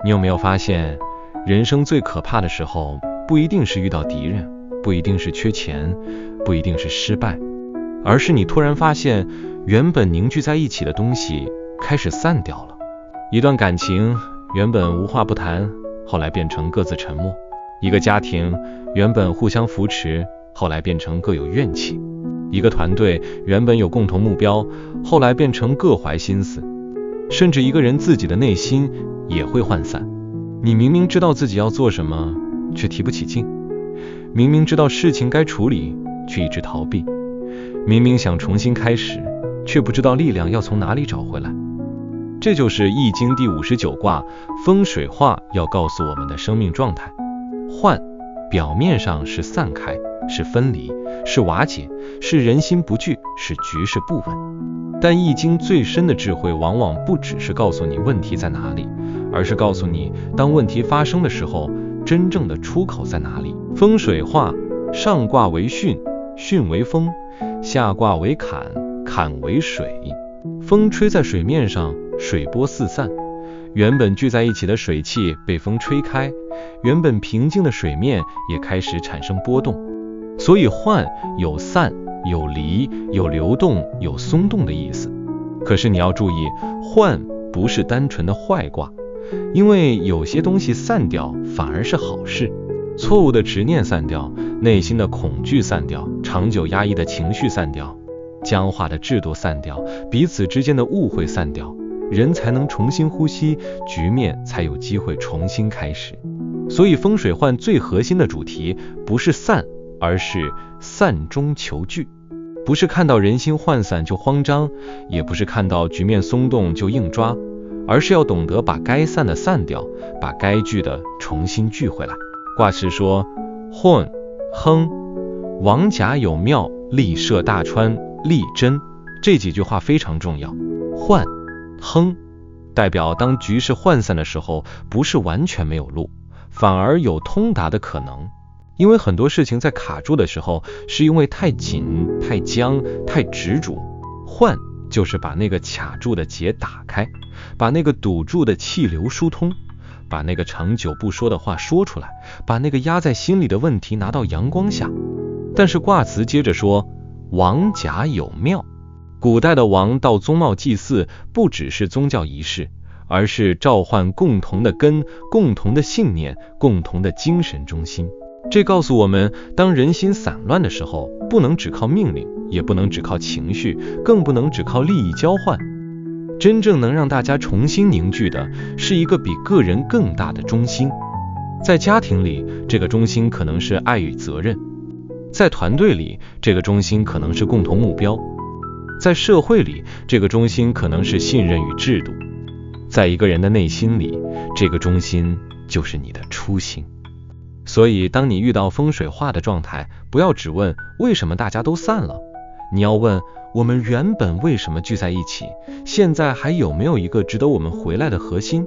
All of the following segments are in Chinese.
你有没有发现，人生最可怕的时候，不一定是遇到敌人，不一定是缺钱，不一定是失败，而是你突然发现，原本凝聚在一起的东西开始散掉了。一段感情原本无话不谈，后来变成各自沉默；一个家庭原本互相扶持，后来变成各有怨气；一个团队原本有共同目标，后来变成各怀心思。甚至一个人自己的内心也会涣散。你明明知道自己要做什么，却提不起劲；明明知道事情该处理，却一直逃避；明明想重新开始，却不知道力量要从哪里找回来。这就是易经第59卦风水化要告诉我们的生命状态。涣表面上是散开，是分离，是瓦解，是人心不聚，是局势不稳。但易经最深的智慧往往不只是告诉你问题在哪里，而是告诉你当问题发生的时候，真正的出口在哪里。风水化，上卦为巽，巽为风；下卦为坎，坎为水。风吹在水面上，水波四散，原本聚在一起的水汽被风吹开，原本平静的水面也开始产生波动。所以涣有散，有离，有流动，有松动的意思。可是你要注意，涣不是单纯的坏卦，因为有些东西散掉反而是好事。错误的执念散掉，内心的恐惧散掉，长久压抑的情绪散掉，僵化的制度散掉，彼此之间的误会散掉，人才能重新呼吸，局面才有机会重新开始。所以风水涣最核心的主题不是散，而是散中求聚。不是看到人心涣散就慌张，也不是看到局面松动就硬抓，而是要懂得把该散的散掉，把该聚的重新聚回来。卦辞说：混亨，王甲有庙，利涉大川，利贞。这几句话非常重要。涣亨代表当局势涣散的时候，不是完全没有路，反而有通达的可能。因为很多事情在卡住的时候，是因为太紧、太僵、太执着。涣就是把那个卡住的结打开，把那个堵住的气流疏通，把那个长久不说的话说出来，把那个压在心里的问题拿到阳光下。但是卦辞接着说：王甲有庙。古代的王到宗庙祭祀，不只是宗教仪式，而是召唤共同的根、共同的信念、共同的精神中心。这告诉我们，当人心散乱的时候，不能只靠命令，也不能只靠情绪，更不能只靠利益交换。真正能让大家重新凝聚的，是一个比个人更大的中心。在家庭里，这个中心可能是爱与责任；在团队里，这个中心可能是共同目标；在社会里，这个中心可能是信任与制度；在一个人的内心里，这个中心就是你的初心。所以当你遇到风水化的状态，不要只问为什么大家都散了，你要问我们原本为什么聚在一起，现在还有没有一个值得我们回来的核心。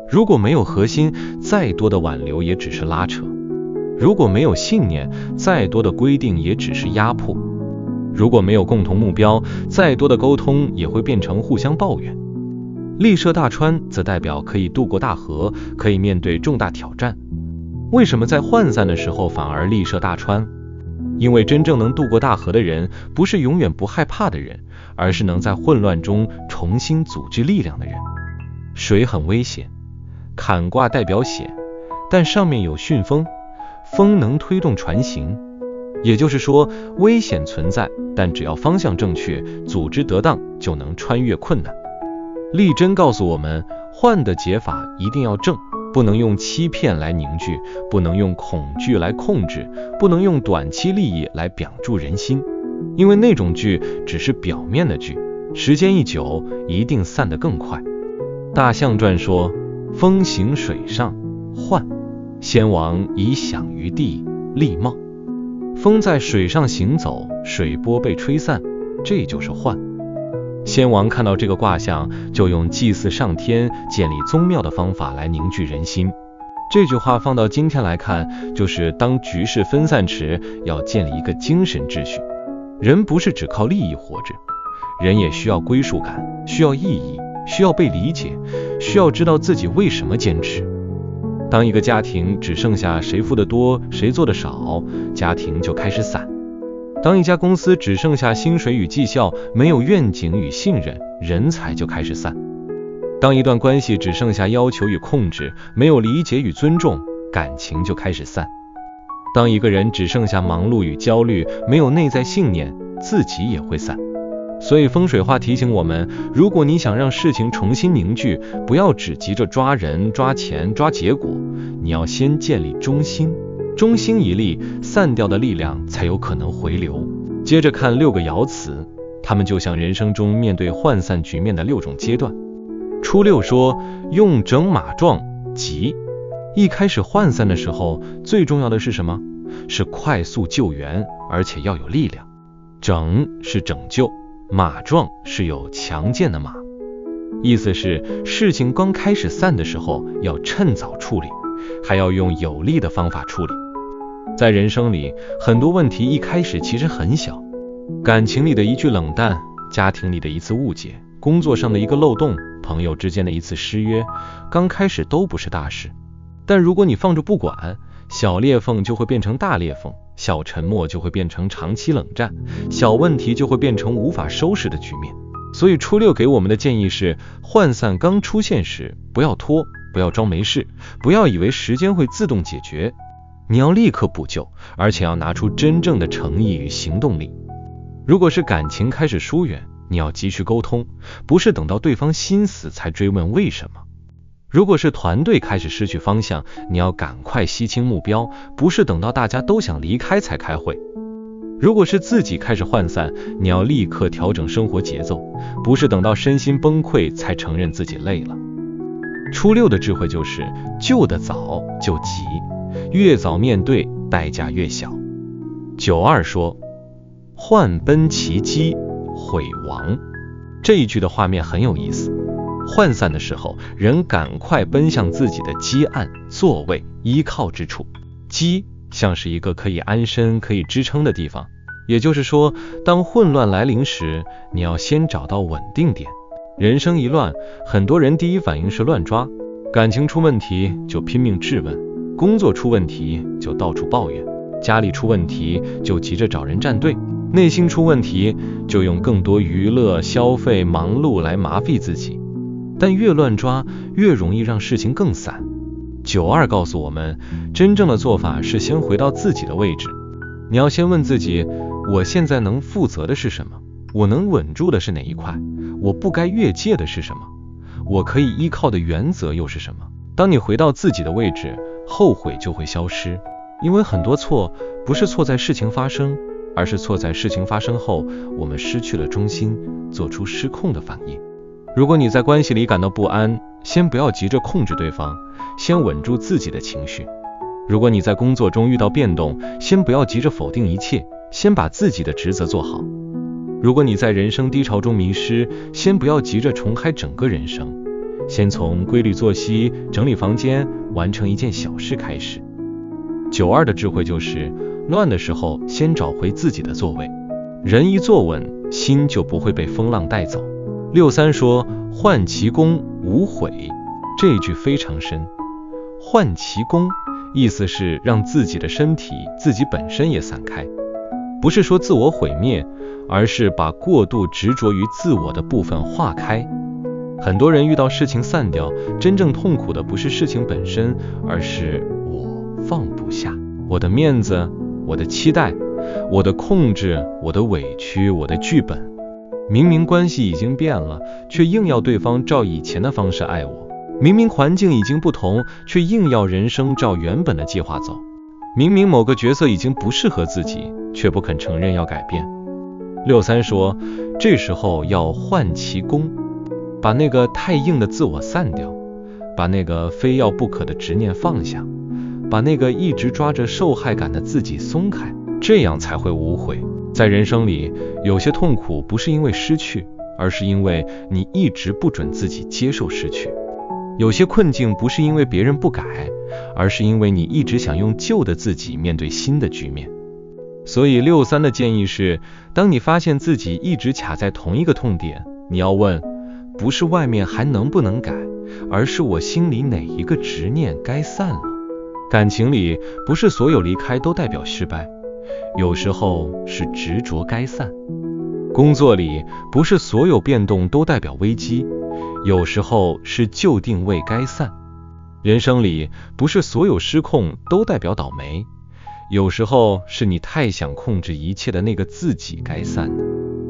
如果没有核心，再多的挽留也只是拉扯；如果没有信念，再多的规定也只是压迫；如果没有共同目标，再多的沟通也会变成互相抱怨。利涉大川则代表可以渡过大河，可以面对重大挑战。为什么在涣散的时候反而利涉大川？因为真正能渡过大河的人，不是永远不害怕的人，而是能在混乱中重新组织力量的人。水很危险，坎卦代表险，但上面有巽风，风能推动船行，也就是说危险存在，但只要方向正确，组织得当，就能穿越困难。利贞告诉我们，涣的解法一定要正，不能用欺骗来凝聚，不能用恐惧来控制，不能用短期利益来表住人心，因为那种聚只是表面的聚，时间一久一定散得更快。大象传说：风行水上，涣，先王以享于地，利茂。风在水上行走，水波被吹散，这就是涣。先王看到这个卦象，就用祭祀上天、建立宗庙的方法来凝聚人心。这句话放到今天来看，就是当局势分散时，要建立一个精神秩序。人不是只靠利益活着，人也需要归属感，需要意义，需要被理解，需要知道自己为什么坚持。当一个家庭只剩下谁付的多，谁做的少，家庭就开始散。当一家公司只剩下薪水与绩效，没有愿景与信任，人才就开始散。当一段关系只剩下要求与控制，没有理解与尊重，感情就开始散。当一个人只剩下忙碌与焦虑，没有内在信念，自己也会散。所以风水话提醒我们，如果你想让事情重新凝聚，不要只急着抓人、抓钱、抓结果，你要先建立中心。中心一立，散掉的力量才有可能回流。接着看6个爻辞，它们就像人生中面对涣散局面的6种阶段。初六说，用整马壮，急。一开始涣散的时候，最重要的是什么？是快速救援，而且要有力量。整是拯救，马壮是有强健的马。意思是事情刚开始散的时候，要趁早处理，还要用有力的方法处理。在人生里，很多问题一开始其实很小，感情里的一句冷淡，家庭里的一次误解，工作上的一个漏洞，朋友之间的一次失约，刚开始都不是大事。但如果你放着不管，小裂缝就会变成大裂缝，小沉默就会变成长期冷战，小问题就会变成无法收拾的局面。所以初六给我们的建议是，涣散刚出现时，不要拖，不要装没事，不要以为时间会自动解决，你要立刻补救，而且要拿出真正的诚意与行动力。如果是感情开始疏远，你要急需沟通，不是等到对方心死才追问为什么。如果是团队开始失去方向，你要赶快析清目标，不是等到大家都想离开才开会。如果是自己开始涣散，你要立刻调整生活节奏，不是等到身心崩溃才承认自己累了。初六的智慧就是，救得早就急，越早面对代价越小。92说，涣奔其机，毁亡。这一句的画面很有意思。涣散的时候，人赶快奔向自己的基岸、座位、依靠之处。基像是一个可以安身、可以支撑的地方，也就是说，当混乱来临时，你要先找到稳定点。人生一乱，很多人第一反应是乱抓，感情出问题就拼命质问，工作出问题就到处抱怨，家里出问题就急着找人站队，内心出问题就用更多娱乐、消费、忙碌来麻痹自己。但越乱抓，越容易让事情更散。92告诉我们，真正的做法是先回到自己的位置。你要先问自己，我现在能负责的是什么？我能稳住的是哪一块？我不该越界的是什么？我可以依靠的原则又是什么？当你回到自己的位置，后悔就会消失。因为很多错不是错在事情发生，而是错在事情发生后，我们失去了中心，做出失控的反应。如果你在关系里感到不安，先不要急着控制对方，先稳住自己的情绪。如果你在工作中遇到变动，先不要急着否定一切，先把自己的职责做好。如果你在人生低潮中迷失，先不要急着重开整个人生，先从规律作息、整理房间、完成一件小事开始。92的智慧就是，乱的时候先找回自己的座位，人一坐稳，心就不会被风浪带走。63说，涣其功，无悔。这一句非常深。涣其功，意思是让自己的身体、自己本身也散开，不是说自我毁灭，而是把过度执着于自我的部分化开。很多人遇到事情散掉，真正痛苦的不是事情本身，而是我放不下，我的面子，我的期待，我的控制，我的委屈，我的剧本。明明关系已经变了，却硬要对方照以前的方式爱我。明明环境已经不同，却硬要人生照原本的计划走。明明某个角色已经不适合自己，却不肯承认要改变。63说，这时候要涣其功，把那个太硬的自我散掉，把那个非要不可的执念放下，把那个一直抓着受害感的自己松开，这样才会无悔。在人生里，有些痛苦不是因为失去，而是因为你一直不准自己接受失去。有些困境不是因为别人不改，而是因为你一直想用旧的自己面对新的局面。所以63的建议是，当你发现自己一直卡在同一个痛点，你要问，不是外面还能不能改，而是我心里哪一个执念该散了。感情里不是所有离开都代表失败，有时候是执着该散。工作里不是所有变动都代表危机，有时候是旧定位该散。人生里不是所有失控都代表倒霉，有时候是你太想控制一切的那个自己该散的。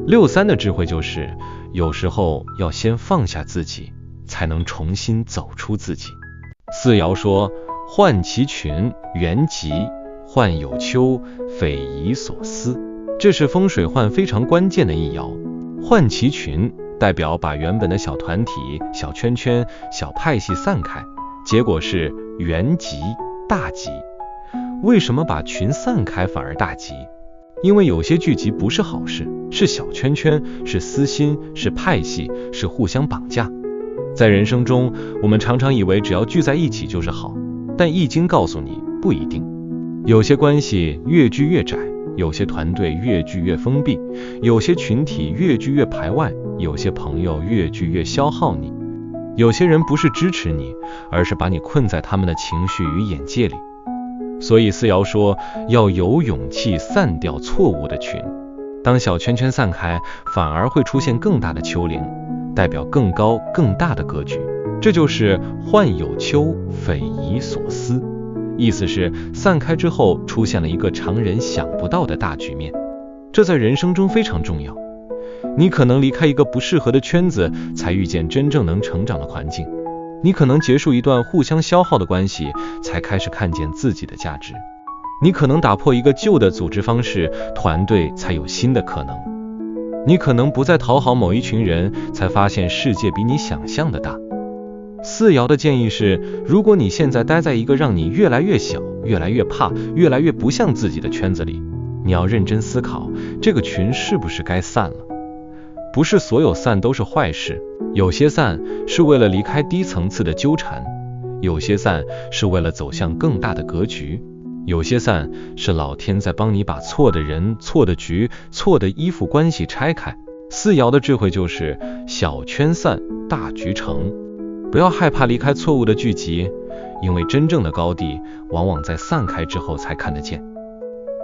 63的智慧就是，有时候要先放下自己，才能重新走出自己。四爻说，患其群，原吉，患有丘，匪夷所思。这是风水患非常关键的一爻。患其群代表把原本的小团体、小圈圈、小派系散开，结果是原吉，大吉。为什么把群散开反而大吉？因为有些聚集不是好事，是小圈圈，是私心，是派系，是互相绑架。在人生中，我们常常以为只要聚在一起就是好，但易经告诉你不一定。有些关系越聚越窄，有些团队越聚越封闭，有些群体越聚越排外，有些朋友越聚越消耗你。有些人不是支持你，而是把你困在他们的情绪与眼界里。所以四爻说，要有勇气散掉错误的群。当小圈圈散开，反而会出现更大的丘陵，代表更高更大的格局。这就是患有丘，匪夷所思。意思是散开之后出现了一个常人想不到的大局面，这在人生中非常重要。你可能离开一个不适合的圈子，才遇见真正能成长的环境。你可能结束一段互相消耗的关系，才开始看见自己的价值。你可能打破一个旧的组织方式，团队才有新的可能。你可能不再讨好某一群人，才发现世界比你想象的大。四爻的建议是，如果你现在待在一个让你越来越小、越来越怕、越来越不像自己的圈子里，你要认真思考，这个群是不是该散了。不是所有散都是坏事，有些散是为了离开低层次的纠缠，有些散是为了走向更大的格局，有些散是老天在帮你把错的人、错的局、错的依附关系拆开。四爻的智慧就是小圈散，大局成。不要害怕离开错误的聚集，因为真正的高地往往在散开之后才看得见。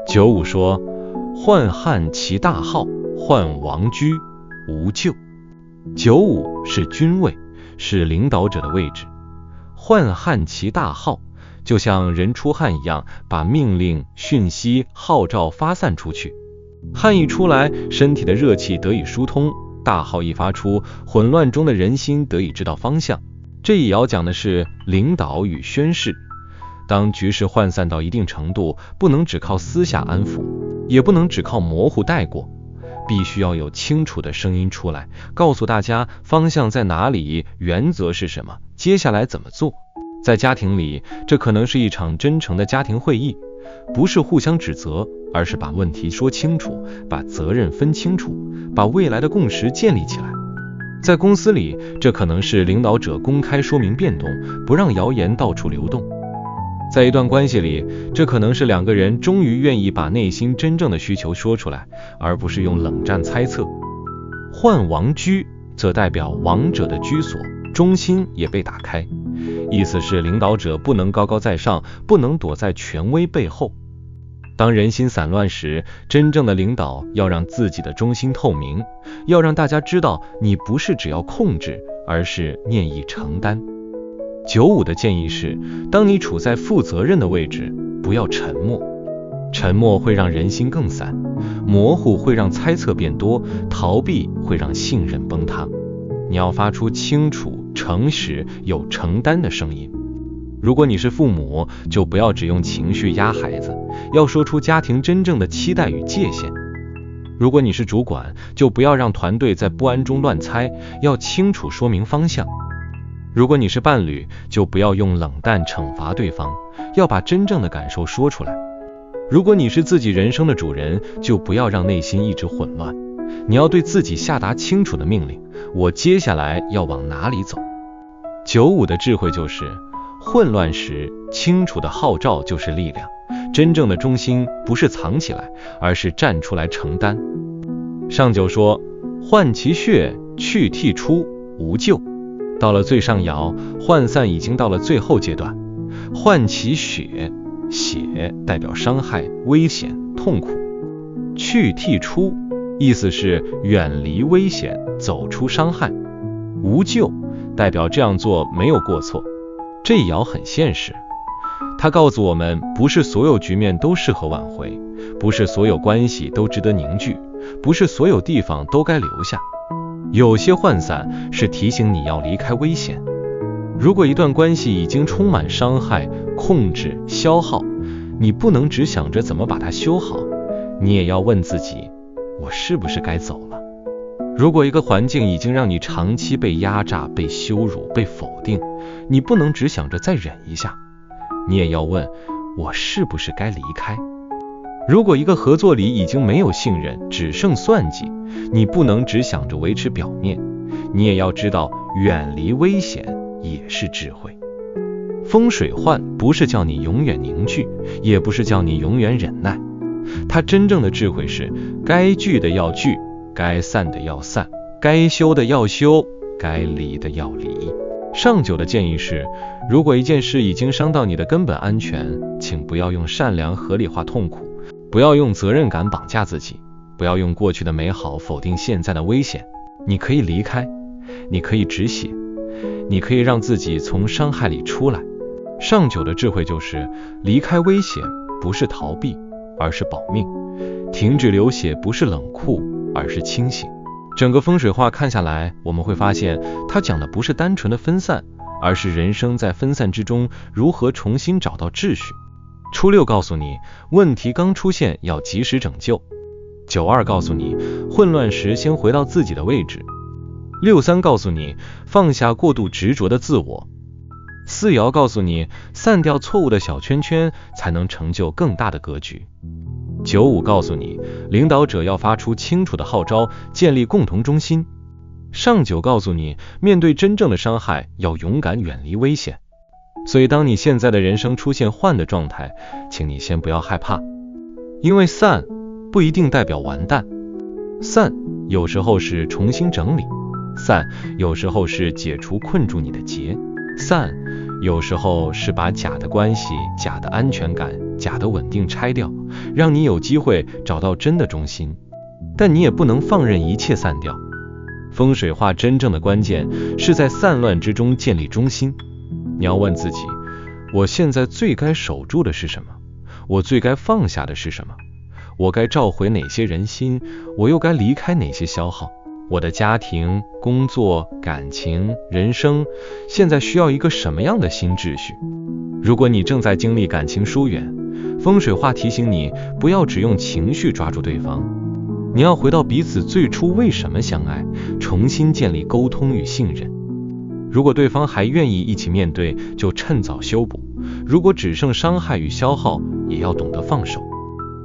95说，患汉其大号，患王居，无咎。95是君位，是领导者的位置。患汉其大号，就像人出汗一样，把命令、讯息、号召发散出去。汗一出来，身体的热气得以疏通，大号一发出，混乱中的人心得以知道方向。这一爻讲的是领导与宣誓。当局势涣散到一定程度，不能只靠私下安抚，也不能只靠模糊带过，必须要有清楚的声音出来，告诉大家方向在哪里，原则是什么，接下来怎么做。在家庭里，这可能是一场真诚的家庭会议，不是互相指责，而是把问题说清楚，把责任分清楚，把未来的共识建立起来。在公司里，这可能是领导者公开说明变动，不让谣言到处流动。在一段关系里，这可能是两个人终于愿意把内心真正的需求说出来，而不是用冷战猜测。患王居则代表王者的居所，中心也被打开，意思是领导者不能高高在上，不能躲在权威背后。当人心散乱时，真正的领导要让自己的中心透明，要让大家知道你不是只要控制，而是念意承担。95的建议是，当你处在负责任的位置，不要沉默。沉默会让人心更散，模糊会让猜测变多，逃避会让信任崩塌。你要发出清楚、诚实、有承担的声音。如果你是父母，就不要只用情绪压孩子，要说出家庭真正的期待与界限。如果你是主管，就不要让团队在不安中乱猜，要清楚说明方向。如果你是伴侣，就不要用冷淡惩罚对方，要把真正的感受说出来。如果你是自己人生的主人，就不要让内心一直混乱，你要对自己下达清楚的命令，我接下来要往哪里走。95的智慧就是，混乱时清楚的号召就是力量，真正的中心不是藏起来，而是站出来承担。上九说，患其血，去剔出，无咎。到了最上爻，涣散已经到了最后阶段，换其血，血代表伤害、危险、痛苦。去剔出，意思是远离危险，走出伤害。无咎，代表这样做没有过错。这一爻很现实，它告诉我们，不是所有局面都适合挽回，不是所有关系都值得凝聚，不是所有地方都该留下。有些涣散是提醒你要离开危险。如果一段关系已经充满伤害、控制、消耗，你不能只想着怎么把它修好，你也要问自己，我是不是该走了？如果一个环境已经让你长期被压榨、被羞辱、被否定，你不能只想着再忍一下，你也要问，我是不是该离开？如果一个合作里已经没有信任，只剩算计，你不能只想着维持表面，你也要知道，远离危险也是智慧。风水涣不是叫你永远凝聚，也不是叫你永远忍耐，它真正的智慧是，该聚的要聚，该散的要散，该修的要修，该离的要离。上九的建议是，如果一件事已经伤到你的根本安全，请不要用善良合理化痛苦，不要用责任感绑架自己，不要用过去的美好否定现在的危险。你可以离开，你可以止血，你可以让自己从伤害里出来。上九的智慧就是，离开危险不是逃避，而是保命；停止流血不是冷酷，而是清醒。整个风水画看下来，我们会发现，它讲的不是单纯的分散，而是人生在分散之中如何重新找到秩序。初六告诉你，问题刚出现要及时拯救；九二告诉你，混乱时先回到自己的位置；六三告诉你，放下过度执着的自我；四爻告诉你，散掉错误的小圈圈，才能成就更大的格局；九五告诉你，领导者要发出清楚的号召，建立共同中心；上九告诉你，面对真正的伤害，要勇敢远离危险。所以当你现在的人生出现涣的状态，请你先不要害怕，因为散不一定代表完蛋，散有时候是重新整理，散有时候是解除困住你的结，散有时候是把假的关系、假的安全感、假的稳定拆掉，让你有机会找到真的中心。但你也不能放任一切散掉。风水画真正的关键是在散乱之中建立中心。你要问自己，我现在最该守住的是什么？我最该放下的是什么？我该召回哪些人心？我又该离开哪些消耗？我的家庭、工作、感情、人生，现在需要一个什么样的新秩序？如果你正在经历感情疏远，风水画提醒你，不要只用情绪抓住对方，你要回到彼此最初为什么相爱，重新建立沟通与信任。如果对方还愿意一起面对，就趁早修补；如果只剩伤害与消耗，也要懂得放手。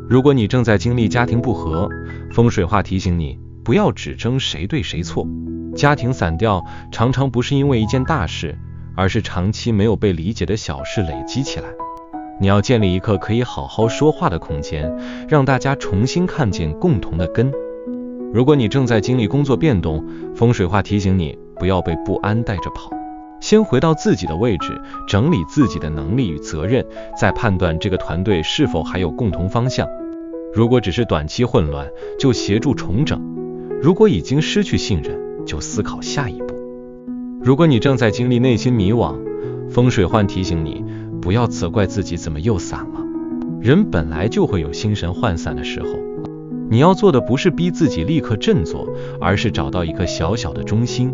如果你正在经历家庭不和，风水画提醒你，不要只争谁对谁错。家庭散掉常常不是因为一件大事，而是长期没有被理解的小事累积起来。你要建立一个可以好好说话的空间，让大家重新看见共同的根。如果你正在经历工作变动，风水画提醒你，不要被不安带着跑，先回到自己的位置，整理自己的能力与责任，再判断这个团队是否还有共同方向。如果只是短期混乱，就协助重整；如果已经失去信任，就思考下一步。如果你正在经历内心迷惘，风水涣提醒你，不要责怪自己怎么又散了。人本来就会有心神涣散的时候，你要做的不是逼自己立刻振作，而是找到一个小小的中心。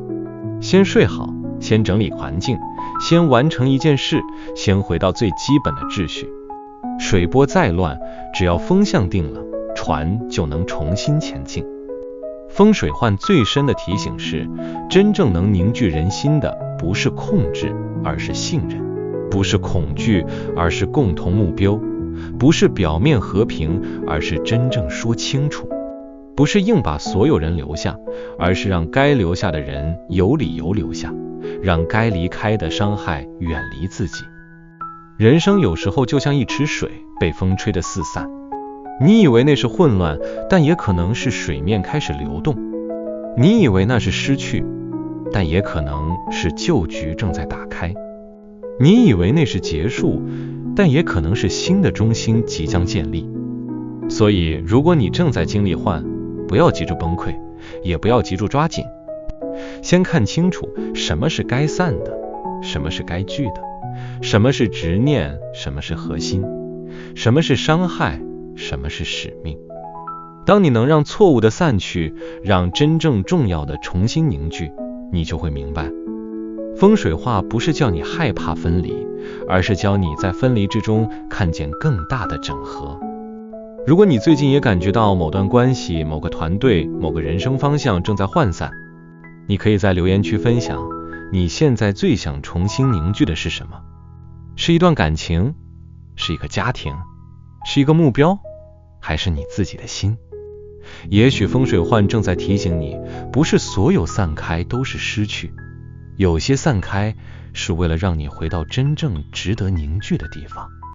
先睡好，先整理环境，先完成一件事，先回到最基本的秩序。水波再乱，只要风向定了，船就能重新前进。风水涣最深的提醒是，真正能凝聚人心的不是控制，而是信任；不是恐惧，而是共同目标；不是表面和平，而是真正说清楚；不是硬把所有人留下，而是让该留下的人有理由留下，让该离开的伤害远离自己。人生有时候就像一池水，被风吹得四散，你以为那是混乱，但也可能是水面开始流动；你以为那是失去，但也可能是旧局正在打开。你以为那是结束，但也可能是新的中心即将建立。所以，如果你正在经历换，不要急着崩溃，也不要急着抓紧，先看清楚什么是该散的，什么是该聚的，什么是执念，什么是核心，什么是伤害，什么是使命。当你能让错误的散去，让真正重要的重新凝聚，你就会明白，风水画不是叫你害怕分离，而是教你在分离之中看见更大的整合。如果你最近也感觉到某段关系、某个团队、某个人生方向正在涣散，你可以在留言区分享，你现在最想重新凝聚的是什么？是一段感情？是一个家庭？是一个目标？还是你自己的心？也许风水幻正在提醒你，不是所有散开都是失去，有些散开是为了让你回到真正值得凝聚的地方。